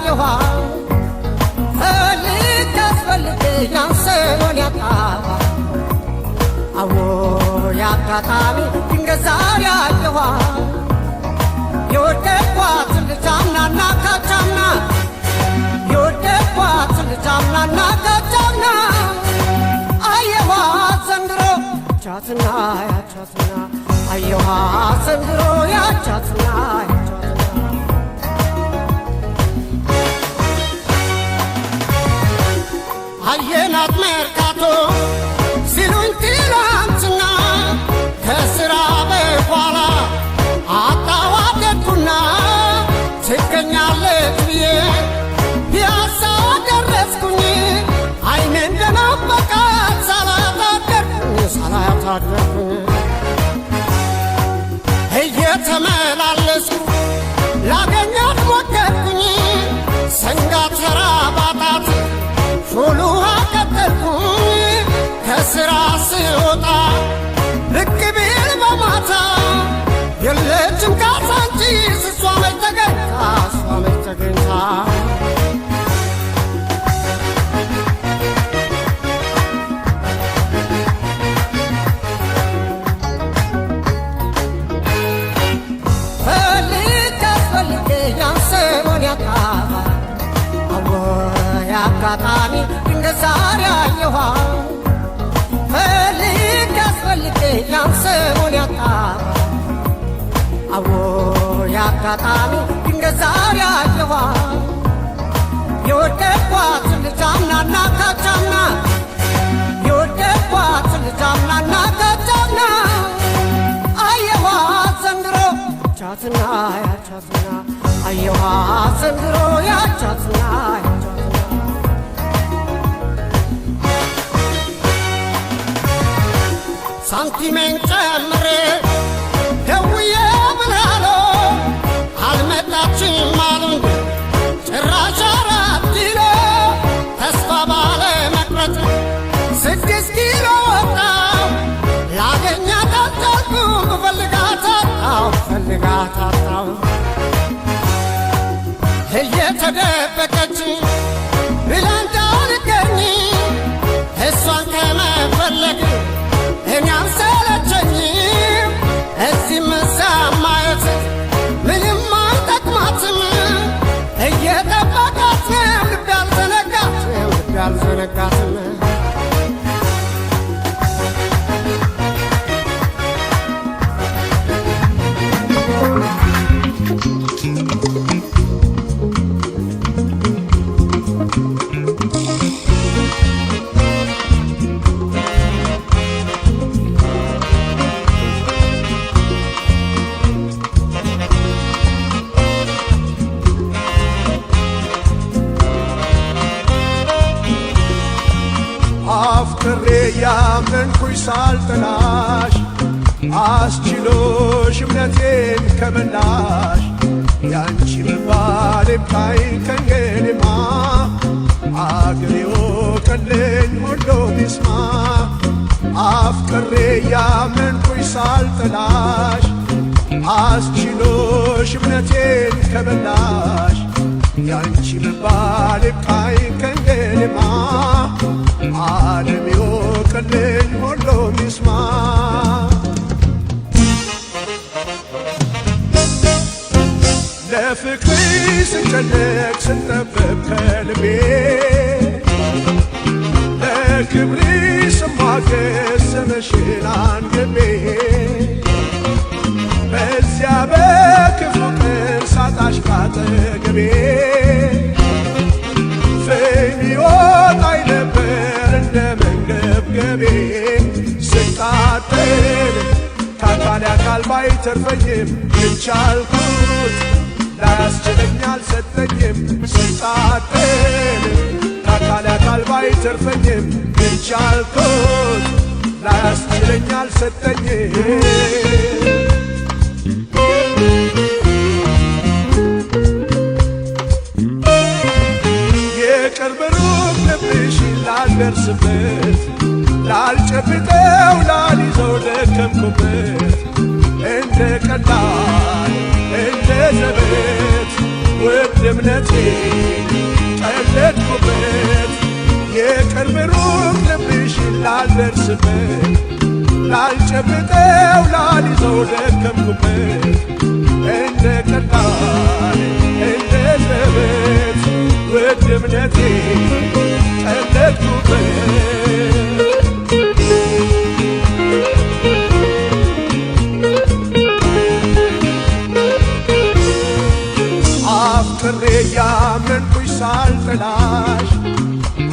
ያየኋ ልታስፈልግ ያንሰውን ያጣዋ አዎ ያጋጣሚ ድንገት ዛሬ ያየኋ የወደድኳት ልጅ አምናና ካቻምና የወደድኳት ልጅ አምናና ካቻምና አየኋት ዘንድሮ ያቻትና ያቻትና አየኋት ዘንድሮ ያቻትና አየናት መርካቶ ሲሉኝ ትላንትና ከስራ በኋላ አጣዋደድኩና ትገኛለች ብዬ ፒያሳ ደረስኩኝ አይኔ እንደናፈቃት ሳላያታደርኩኝ እየተመላለስኩ ላገኛት ሞከርኩኝ ሰንጋ ተራ ባጣት ፉል ውሃ ቀጠልኩኝ ከስራ ስወጣ ልክ ቢል በማታ የለችም ካዛንቺስ እሷ መች ተገኝታ ፈልጌ ያንሰውን ያጣባ አጋጣሚ ድንገት ዛሬ አየኋ ፈልጌ ያንሰውን ያጣባ አዎ ያጋጣሚ ድንገት ዛሬ አየኋ የወደድኳት ልጅ አምናና ካቻምና የወደድኳት ልጅ አምናና ካቻምና አየኋት ዘንድሮ ያቻትና ያቻትና አየኋት ዘንድሮ ያቻትና ሳንቲሜን ጨምሬ ደውዬ ብላለሁ አልመጣችም አሉኝ ጭራሽ 4 ኪሎ ተስፋ ባለ መቅረት 6 ኪሎ ወጣሁ ላገኛት አልቻልኩም ፈልጋት አጣሁ እየተደበቀች ብላ እንዳልገኝ እሷን ከመፈለግ እኔ አልሰለቸኝም እዚህም እዛም ማየት ምንም አይጠቅማትም እየጠበቃት ነው ልቤ አልዘነጋትም አፍቅሬ ያመንኩሽ ሳልጠላሽ አስችሎሽ እምነቴን ከበላሽ ያንቺ መባል ይብቃኝ ከእንግዲህማ አገሬ ወቀልኝ ሁሉም ይስማ አፍቅሬ ያመንኩሽ ሳልጠላሽ አስችሎሽ እምነቴን ከበላሽ ያንቺ መባል ይብቃኝ ከእንግዲህማ ዓለም ይወቅልኝ ሁሉም ይስማ ለፍቅርሽ ስጨነቅ ስጠበብ ከልቤ ለክብርሽ ስሟገስ ስምሽን አንግቤ በዚያ በክፉ ቀን ሳጣሽ ካጠገቤ ፍም ይወጣኝ ነበር እንደ መንገብገቤ ስቃጠል ከአካል አካል ባይተርፈኝም የቻልኩት ላያስችለኝ አልሰጠኝም ስቃጠል ከአካል አካል ባይተርፈኝም የቻልኩት ላያስችለኝ አልሰጠኝም የቅርብ ሩቅ ልብሽን ላልደርስበት ላልጨብጠው ላልይዘው ደከምኩበት እንደ ቀላል እንደ ዘበት ውድ እምነቴ ቀለድኩበት የቅርብ ሩቅ ልብሽን ላልደርስበት ላልጨብጠው ላልይዘው ደከምኩበት እንደ ቀላል እንደ ዘበት ውድ እምነቴ ቀለድኩበት አፍቅሬ ያመንኩሽ ሳልጠላሽ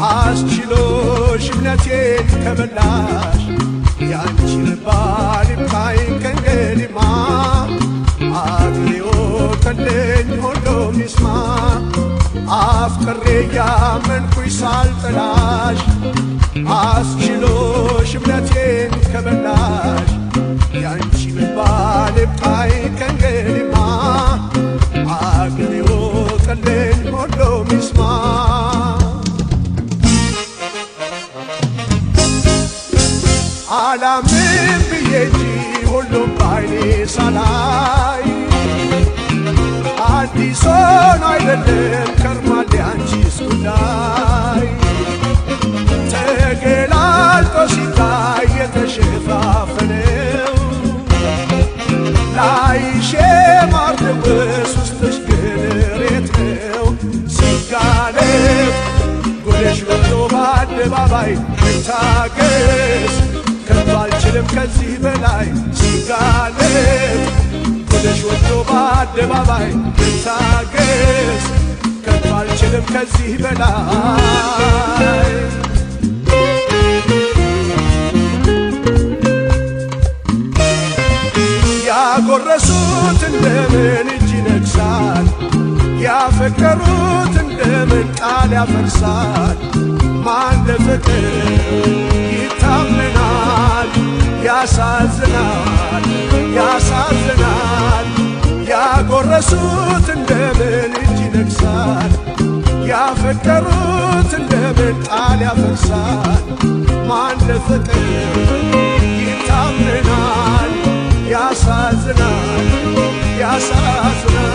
አስችሎሽ እምነቴን ከበላሽ ያንቺ ልባል ይብቃኝ ከእንግዲህማ አግሌዎ ከለኝ ሁሉም ይስማ አፍቅሬ ያመንኩሽ ሳልጠላሽ አስችሎሽ እምነቴን ከበላሽ ያንቺ ልባል ይብቃኝ ከእንግዲህማ አግሌዎ ከለኝ ሁሉም ይስማ አላምንም ብዬ እንጂ ሁሉም ባይኔ ሳላይ አዲስ ሆኖ አይደለም ከርሟል ያንቺስ ጉዳይ ተገላልጦ ሲታይ የተሸፋፈነው ላይሽ ማርደውስ ውስጥሽ ግን ሬት ነው ሲጋለብ ጉድሽ ወጥቶ በአደባባይ ልታገስ ከቶ አልችልም ከዚህ በላይ ሲጋለብ ጉድሽ ወጥቶ በአደባባይ ልታገስ ከቶ አልችልም ከዚህ በላይ ያጎረሱት እንደምን እጅ ይነግሳል ያፈቀሩት እንደምን ቃል ያፈርሳል ማን ለፍቅር ይታመናል ያሳዝናል ያሳዝናል ያጎረሱት እንደምን እጅ ይነግሳል ያፈቀሩት እንደምን ቃል ያፈርሳል ማን ለፍቅር ይታመናል ያሳዝናል ያሳዝናል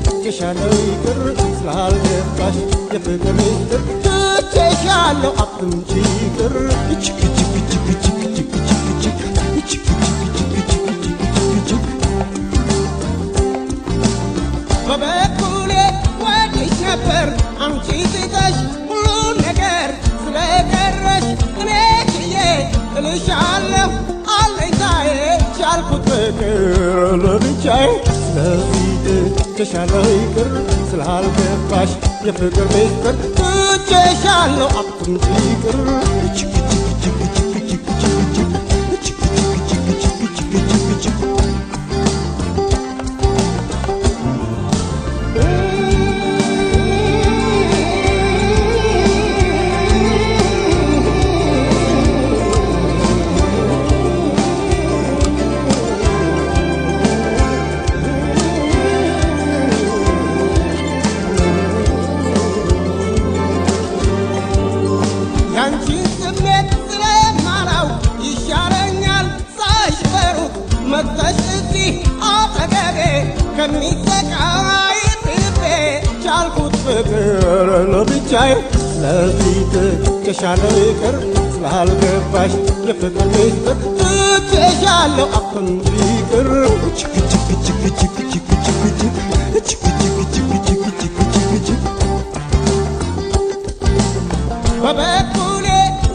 ትቼሻለሁ ይቅር ስላልገባሽ የፍቅር ምስጢር ትቼሻለሁ አትምጪ ይቅር በበኩሌ ወድሽ ነበር አንቺ ትተሽ ሁሉ ነገር ስለቀረሽ እኔ ችዬ እልሻለሁ አለኝታዬ ቻልኩት ፍቅር ለብቻዬ ስለዚህ ትቼሻለሁ ይቅር ስላልገባሽ የፍቅር ምስጢር ትቼሻለሁ አትምጪ ይቅር ከሚሰቃይ ልቤ ቻልኩት ፍቅር ለብቻዬ ስለዚህ ትቼሻለሁ ይቅር ስላልገባሽ የፍቅር ምስጢር ትቼሻለሁ አትምጪ ይቅር በበኩሌ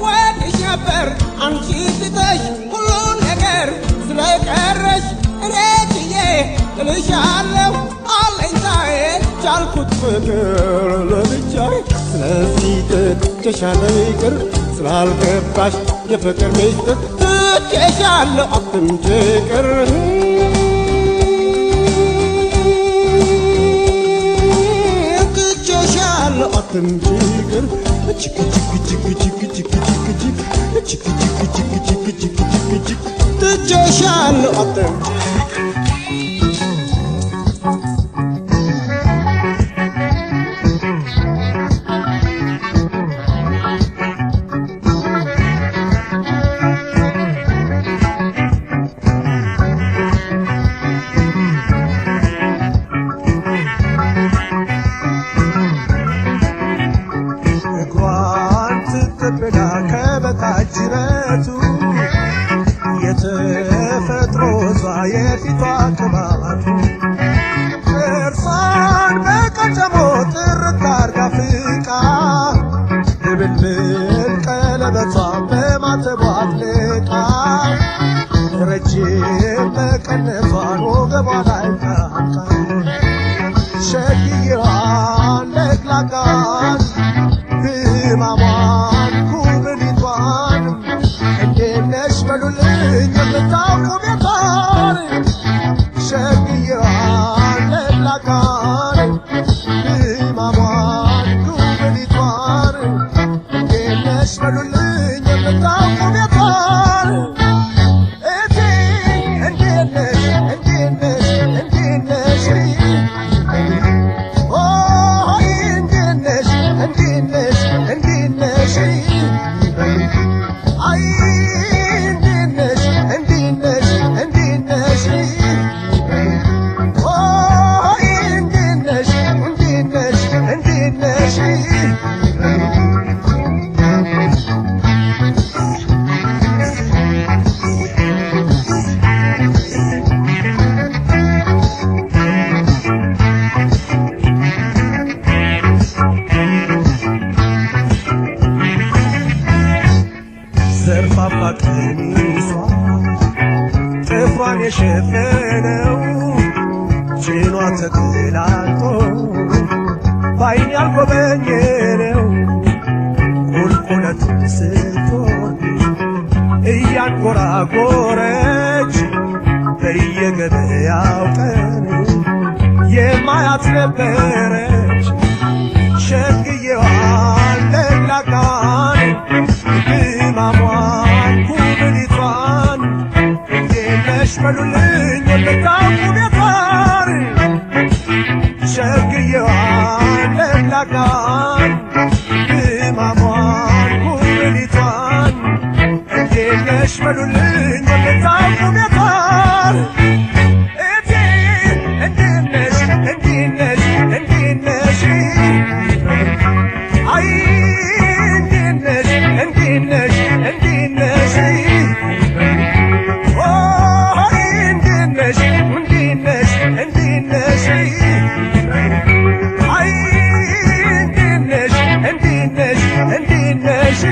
ወድሽ ነበር አንቺ ትተሽ ሁሉ ነገር ስለቀረሽ ቻልኩት ፍቅር ለብቻዬ ስለዚህ ትቼሻለሁ ይቅር ስላልገባሽ የፍቅር ሚስጥር ትቼሻለሁ አትምጪ ይቅር ትቼሻለሁ አትምጪ ይቅር ችክ ችክ ችክ ችክ ችክ ችክ ችክ ችክ ችክ ችክ ችክ ችክ ችክ ችክ ትቼሻለሁ አትምጪ ጅረቱ የተፈጥሮ የፊቷ ቅባቱ እርሷን በቀጨሞ ጥርት አርጋ ፍቃ ድብልብል ቀለበቷን በማተቧ አጥልቃ ረጅም መቀነቷን ወገቧ ላይ ታንቃ ሸግዬዋን ለግላጋን ህማሟን ኩብሊቷን እንዴት ነሽ በሉልኝ የምታውቁ ቤቷን ሸግዬዋን ለግላጋን ህማሟን ኩብሊቷን እንዴት ነሽ በሉልኝ የምታውቁ ቤቷን እቴ እንዴት ነሽ እንዴት ነሽ እንዴት ነሽ ዘርፋፋ ቀሚሷ ጥፍሯን የሸፈነው ጭኗ ተገላልጦ ባይን ያልጎበኘነው ቁልቁለቱን ስትወርድ እያንጎራጎረች በየገበያው ቀን የማያት ነበረች ሸግዬዋን ለግላጋን ህማሟን ኩብሊቷን እንዴት ነሽ በሉልኝ የምታውቁ ቤቷን ሸግዬዋን ለግላጋን ህማሟን ኩብሊቷን እንዴት ነሽ በሉልኝ የምታውቁ ቤቷን እቴ እንዴት ነሽ እንዴት ነሽ እንዴት ነሽ አይ እንዴት ነሽ እንዴት ነሽ እንዴት ነሽ ኦ እንዴት ነሽ እንዴት ነሽ እንዴት ነሽ አይ እንዴት ነሽ እንዴት ነሽ እንዴት ነሽ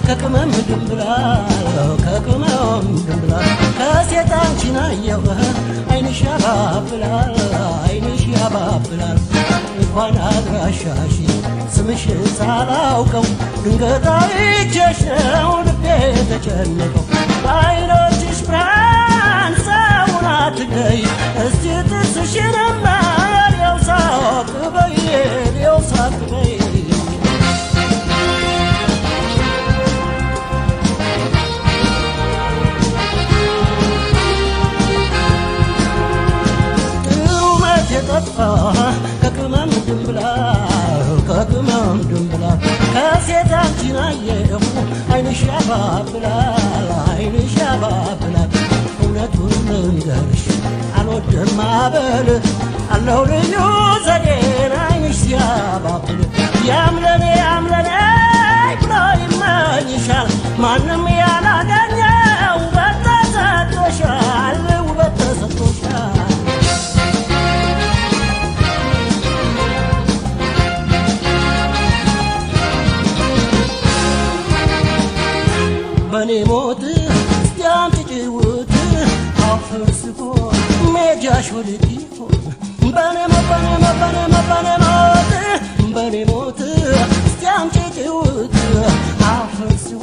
ከቅመም ድንብላል ከቅመም ድንብላል ከሴት አንቺን አየሁ አይንሽ ያባብላል አይንሽ ያባብላል እንኳን አድራሻሽ ስምሽ ሳላውቀው ድንገት አይቼሽ ነው ልቤ ተጨነቀው በዓይኖችሽ ብርሃን ሰውን አትለይ እስቲ ጥርስሽንማ ሌው ሳቅ በይ ሌው ሳቅ በይ ከቅመም ድንብላል ከቅመም ድንብላል ከሴት አንቺን አየሁ አይንሽ ዓይንሽ ያባብላል ዓይንሽ ያባብላል እውነቱን ልንገርሽ አልወድም ማበል አለው ልዩ ዘዴን ዓይንሽ ሲያባብል ያምለኔ ብሎ ይመኝሻል ማንም ያላገኘው ውበት ተሰጥቶሻል ውበት ተሰጥቶሻል በኔ ሞት ያንቺ ጭውት አፍርስፎ ሜጃሽ ወልድ ይሆን በኔ ሞት ያንቺ ጭውት አፍርስፎ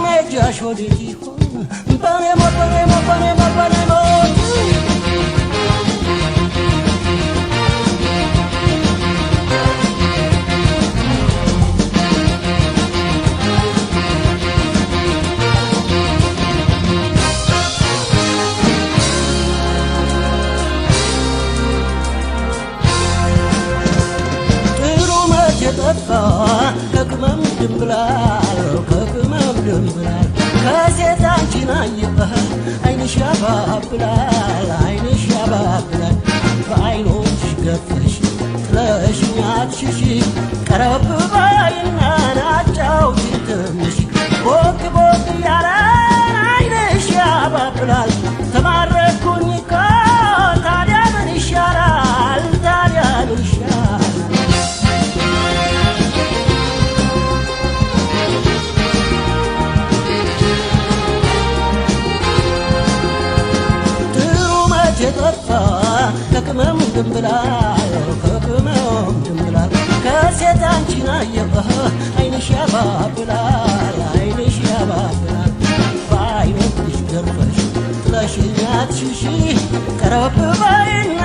ሜጃሽ ወልድ ይሆን በኔ ሞት ከቅመም ድንብላል ከሴት አንቺን አየህ ዓይንሽ ያባብላል በዓይኖች ገፈሽ ጥለሽኝ አትሽሺ ቀረብ በይና አጫውቺኝ ትንሽ ቦግ እያለ ዓይንሽ ያባብላል ተማረኩኝ እኮ ታዲያ ምን ይሻላል ከቅመም ድንብላል ከሴት አንቺን አየህ ዓይንሽ ያባብላል በዓይኖችሽ ገርፈሽ ጥለሽኝ አትሽሺ ቀረብ በይና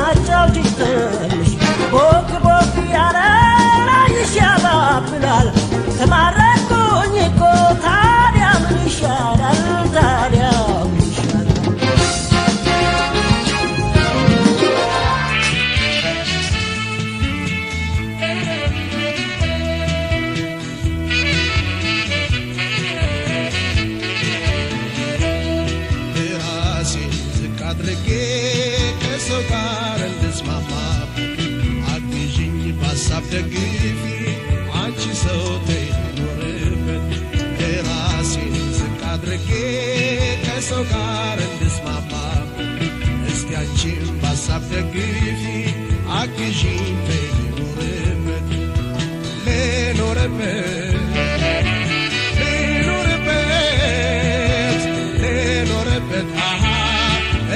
አጫውቺኝ ትንሽ ቦግ እያለ ዓይንሽ ያባብላል ተማረኩኝ እኮ ታዲያ ምን ይሻላል ደግፊ አንቺ ሰው ተይኖርበት ራሴን ዝቅ አድርጌ ከሰው ጋር እንድስማማበት እስቲ አንቺም በሀሳብ ደግፊ አግዢኝ ተይኖርበት ልኖርበት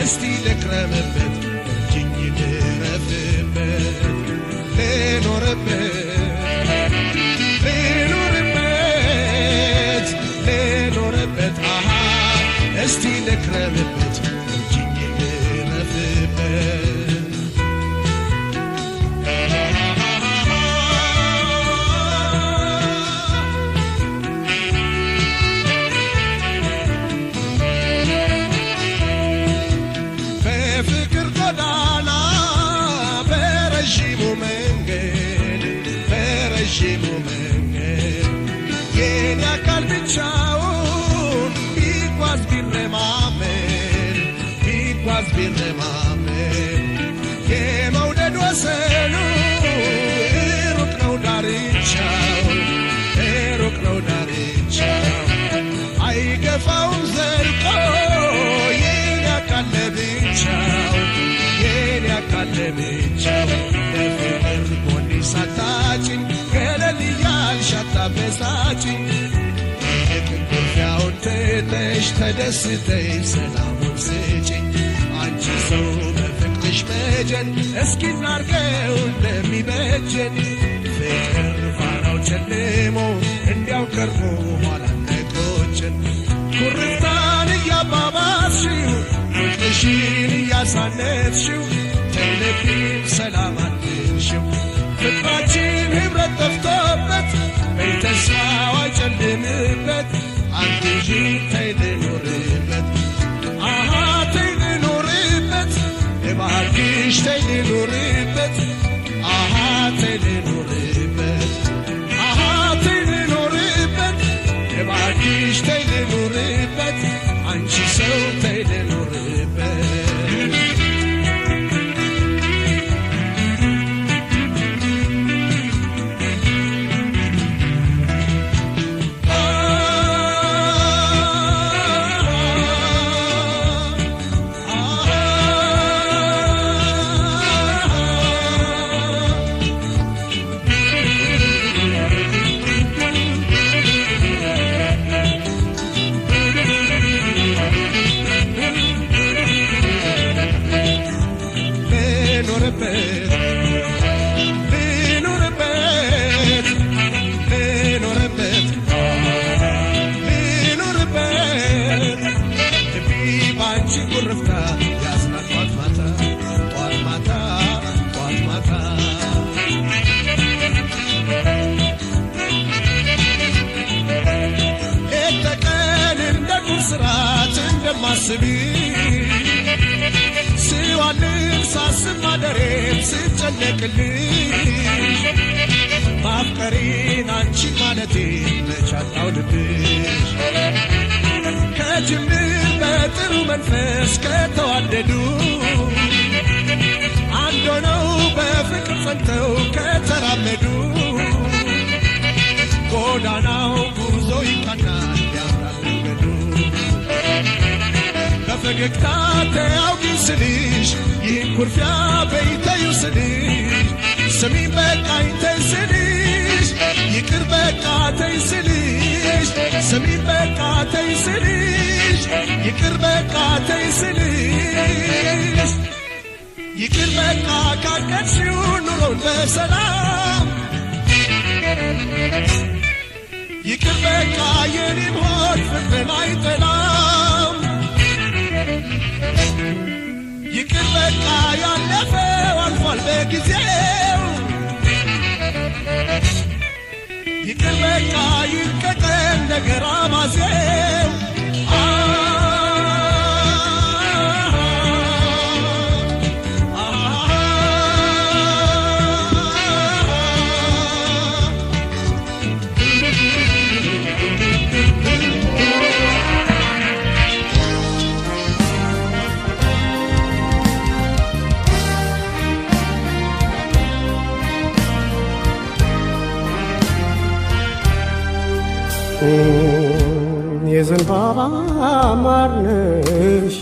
እስቲ ልክረምበት እጅኝ ልረፍበት ልኖርበት እስቲ ልክረምበት እጅኝ ልረፍበት በፍቅር ጎዳና በረዥሙ መንገድ የኔ አካል ብቻውን ቢጓዝ ቢረማመድ የመውደድ ወሰኑ ሩቅ ነው ዳርቻው አይገፋውም ዘልቆ የኔ አካል ለብቻው ለፍቅር ጎኔ ሳታጭኝ ገለል እያልሽ አታበሳጭኝ ኩርፊያውን ትተሽ ተደስተሽ ሰላሙን ስጭኝ አንቺ ሰው በፍቅርሽ መጀን እስኪ እናርገው እንደሚበጀን ፍቅር ፋናው ጨልሞ እንዲያው ቀርቦ ኋላ ነቆችን ኩርፍታን እያባባስሽው ፍቅርሽን እያሳነፍሽው ተይለፊም ሰላም አትንሽው ፍቅራችን ኅብረት ጠፍቶበት በተስፋው አይጨልምበት አንቺ ተይ ልኖርበት ተይ ልኖርበት እባክሽ ተይ ልኖርበት ተይ ልኖርበት ተይ ልኖርበት እባክሽ ተይ ልኑርበት አንቺ ሰው ተይ ልኑርበት ስዋልም ሳስብ ማደሬም ስጨነቅልሽ ማፍቀሬን አንቺ ማለቴ መቻጣው ልብሽ ከጅምር በጥሩ መንፈስ ከተዋደዱ አንድ ሆነው በፍቅር ጸንተው ከተራመዱ ጎዳናው ጉዞ ይቃናል ያምራል መንገዱ በፈገግታ ተያውቂ ስልሽ ይህን ኩርፊያ በይተዩ ስልሽ ስሚኝ በቃኝ ተይ ስልሽ ይቅር በቃ ተይ ስልሽ ስሚኝ በቃ ተይ ስልሽ ይቅር በቃ ተይ ስልሽ ይቅር በቃ ካቀድሽው ኑሮን በሰላም ይቅር በቃ የኔም ሆድ ፍቅርን አይጠላም ይቅር በቃ ያለፈው አልፏል በጊዜው ይቅር በቃ ይቀጠል ነገር አባዜው የዘንባባ ማርነሽ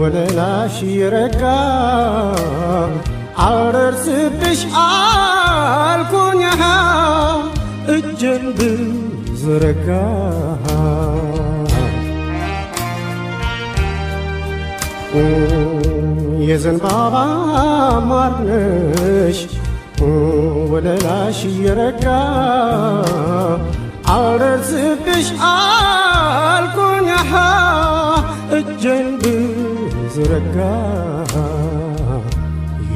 ወለላሽ የረጋ አልደርስብሽ አልኩኝ እጄን ብዘረጋ የዘንባባ ማርነሽ ወለላሽ የረጋ አልደርስብሽ አልኩኝ እጄን ብዘረጋ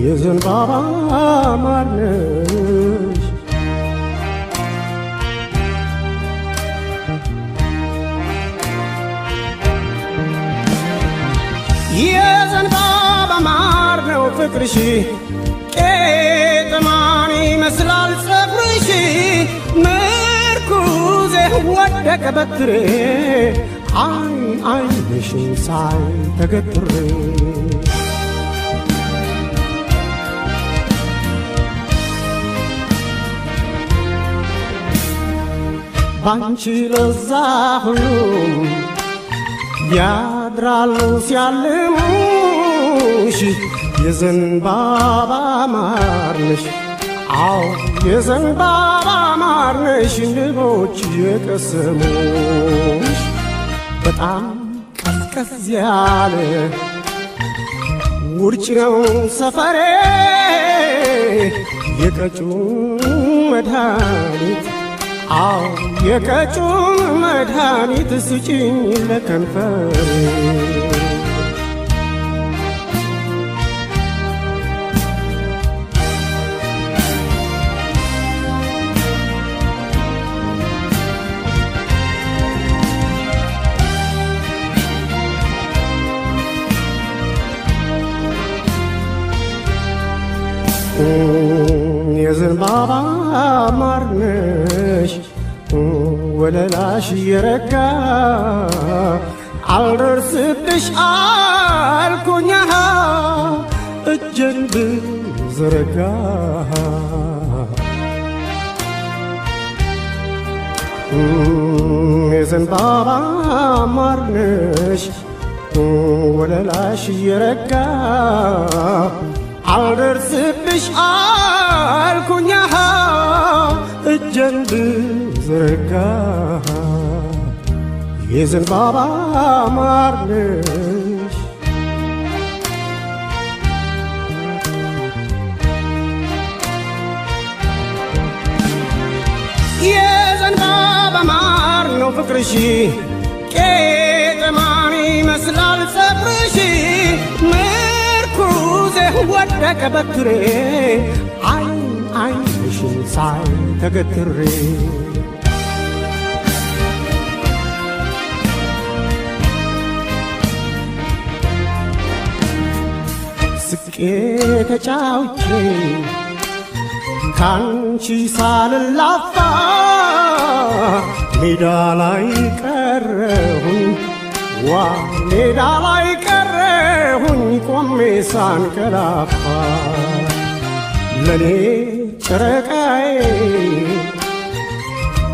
የዘንባባ ማርነሽ የዘንባባ ማር ነው ፍቅርሽ ቄጥማን ይመስላል ጸጉርሽ ምርኩዜ ወደቀ በትሬ ዓይንሽን ሳይ ተገትሬ ባንቺ ለዛ ሁሉም ያድራሉ ሲያልሙሽ የዘንባባ ማርነሽ አዎ የዘንባባ ማርነሽ ንቦች የቀሰሙሽ በጣም ቀዝቀዝ ያለ ውርጭ ነው ሰፈሬ የቀጩን መድኃኒት አዎ የቀጩን መድኃኒት ስጪኝ ለከንፈሬ የዘንባባ ማርነሽ ወለላሽ የረጋ አልደርስብሽ አልኩኛ እጄን ብዘረጋ የዘንባባ ማርነሽ ወለላሽ የረጋ አልደርስብሽ አልኩኛ እጄን ብዘረጋ የዘንባባ ማርነሽ የዘንባባ ማር ነው ፍቅርሽ ቄጠማን ይመስላል ፀጉርሽ ምርኩዜ ወደቀ በትሬ አይን አይንሽን ሳይ ተገትሬ ስቄ ተጫውቼ ካንቺ ሳልላፋ ሜዳ ላይ ቀረሁኝ ዋ ሜዳ ላይ ቀረሁኝ ቆሜ ሳንቀላፋ ለኔ ጨረቃዬ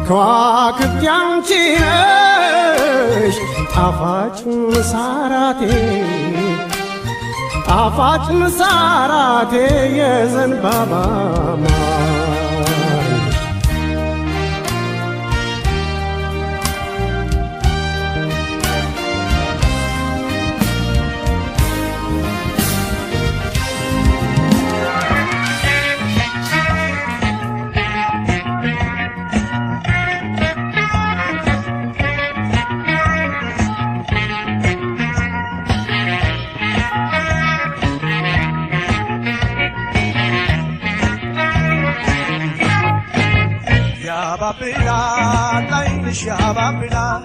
ከዋክብት ያንቺ ነሽ ጣፋጭ ምሳራቴ ጣፋጭ ምሳራቴ የዘንባባ ማር ያባብላል ዓይንሽ ያባብላል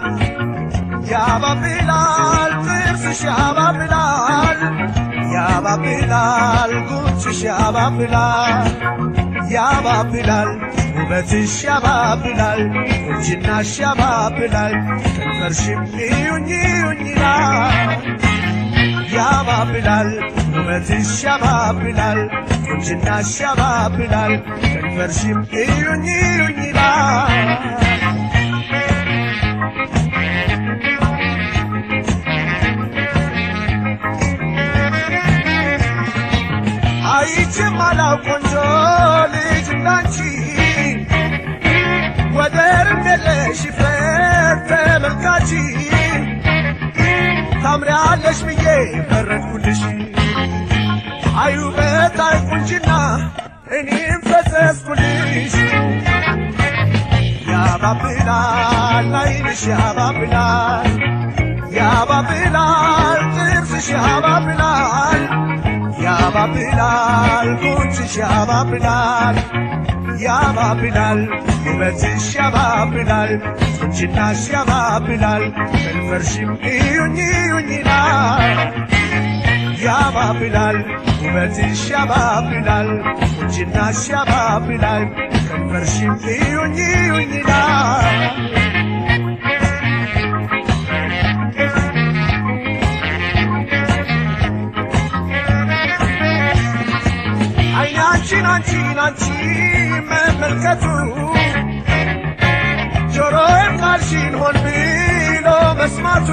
ያባብላል ጥርስሽ ያባብላል ያባብላል ጉንጭሽ ያባብላል ያባብላል ውበትሽ ያባብላል ቁንጅናሽ ያባብላል ከንፈርሽም እዩኝ እዩኝ ይላል ያባብላል ውበትሽ ያባብላል ቁንጅናሽ ያባብላል ከንፈርሽም እዩኝ እዩኝ ይላል አይቼም አላውቅ ቆንጆ ልጅ እንዳንቺ ወደርም የለሽ ፍቅር ተመልካች ታምሪያለሽ ብዬ ፈረድኩልሽ አይ ውበት አይ ቁንጅና እኔም ፈሰስኩልሽ ያባብላል ዓይንሽ ያባብላል ያባብላል ጥርስሽ ያባብላል ያባብላል ጉንጭሽ ያባብላል ያባብላል ውበትሽ ያባብላል ቁንጅናሽ ያባብላል ከንፈርሽም እዩኝ እዩኝ ይላል ያባብላል ውበትሽ ያባብላል ቁንጅናሽ ያባብላል ከንፈርሽም እዩኝ እዩኝ ይላል ዓይናችን አንቺን አንቺ መመልከቱ ጆሮዬም ቃልሽን ሆን ብሎ መስማቱ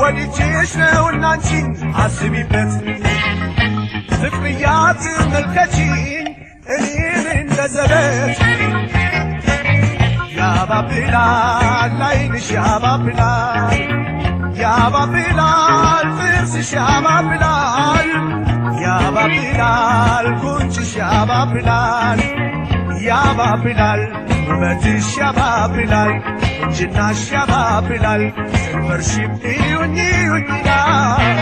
ወድጄሽ ነውና አንቺን አስቢበት ፍቅርያት መልከችኝ እኔን እንደ ዘበት ያባብላል ዓይንሽ ያባብላል ያባብላል ጥርስሽ ያባብላል ያባብላል ጉንጭሽ ያባብላል ያባብላል ውበትሽ ያባብላል ቁንጅናሽ ያባብላል ከንፈርሽም እዩኝ እዩኝ ይላል